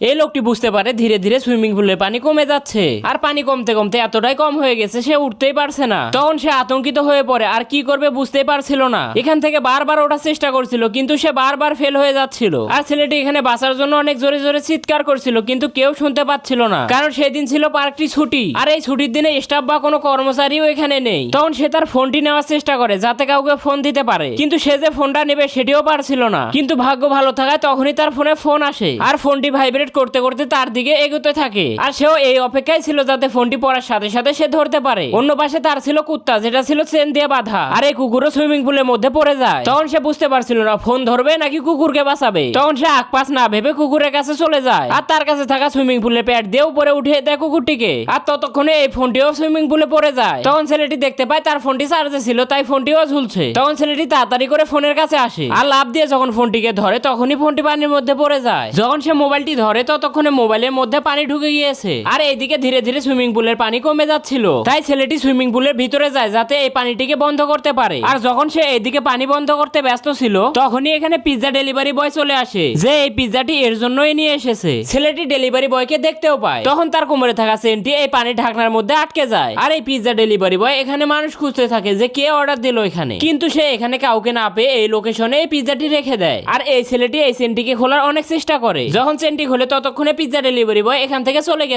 এই লোকটি বুঝতে পারে ধীরে ধীরে সুইমিং পুলের পানি কমে যাচ্ছে আর পানি কমতে কমতে এতটাই কম হয়ে গেছে সে উঠতেই পারছে না। তখন সে আতঙ্কিত হয়ে পড়ে আর কি করবে বুঝতেই পারছিল না। এখান থেকে বারবার ওঠার চেষ্টা করছিল কিন্তু সে বারবার ফেল হয়ে যাচ্ছিল। আর ছেলেটি এখানে বাঁচার জন্য অনেক জোরে জোরে চিৎকার করছিল কিন্তু কেউ শুনতে পাচ্ছিল না, কারণ সেদিন ছিল পার্কটি ছুটি আর এই ছুটির দিনে স্টাফ বা কোনো কর্মচারীও এখানে নেই। তখন সে তার ফোনটি নেওয়ার চেষ্টা করে যাতে কাউকে ফোন দিতে পারে, কিন্তু সে যে ফোনটা নেবে সেটিও পারছিল না। কিন্তু ভাগ্য ভালো থাকায় তখনই তার ফোনে ফোন আসে আর ফোনটি ভাইব্রেট করতে করতে তার দিকে এগোতে থাকে আর সেও এই অপেক্ষায় ছিল যাতে ফোনটি পড়ার সাথে সাথে সে ধরতে পারে। অন্য পাশে তার ছিল কুত্তা যেটা ছিল চেন দিয়ে বাঁধা আর এই কুকুরও সুইমিং পুলের মধ্যে পড়ে যায়। তখন সে বুঝতে পারছিল না ফোন ধরবে নাকি কুকুরকে বাঁচাবে। তখন সে আকপাস না ভেবে কুকুরের কাছে চলে যায় আর তার কাছে থাকা সুইমিং পুলের প্যাড দিয়ে উপরে উঠে দেয় কুকুরটিকে। আর ততক্ষণে এই ফোনটিও সুইমিং পুলে পড়ে যায়। তখন ছেলেটি দেখতে পায় তার ফোনটি চার্জে ছিল তাই ফোনটিও ঝুলছে। তখন ছেলেটি তাড়াতাড়ি করে ফোনের কাছে আসে আর লাফ দিয়ে যখন ফোনটিকে ধরে তখনই ফোনটি পানির মধ্যে পড়ে যায়। যখন সে মোবাইলটি ধরে ততক্ষণে মোবাইলের মধ্যে পানি ঢুকে গিয়েছে আর এইদিকে ধীরে ধীরে সুইমিং পুলের পানি কমে যাচ্ছিল। তাই ছেলেটি সুইমিং পুলের ভিতরে যায় যাতে এই পানিটিকে বন্ধ করতে পারে। আর যখন সে এইদিকে পানি বন্ধ করতে ব্যস্ত ছিল তখনই এখানে পিৎজা ডেলিভারি বয় চলে আসে যে এই পিৎজাটি এর জন্যই নিয়ে এসেছে। ছেলেটি ডেলিভারি বয়কে দেখতেও পায়। তখন তার কোমরে থাকা চেনটি এই পানির ঢাকনার মধ্যে আটকে যায় আর এই পিৎজা ডেলিভারি বয় এখানে মানুষ খুঁজতে থাকে যে কে অর্ডার দিল এখানে, কিন্তু সে এখানে কাউকে না পেয়ে এই লোকেশনে এই পিৎজাটি রেখে দেয়। আর এই ছেলেটি এই চেনটিকে খোলার অনেক চেষ্টা করে। যখন চেনটি খোলে ততক্ষণে পিৎজা ডেলিভারি বয় এখান থেকে চলে গেছে।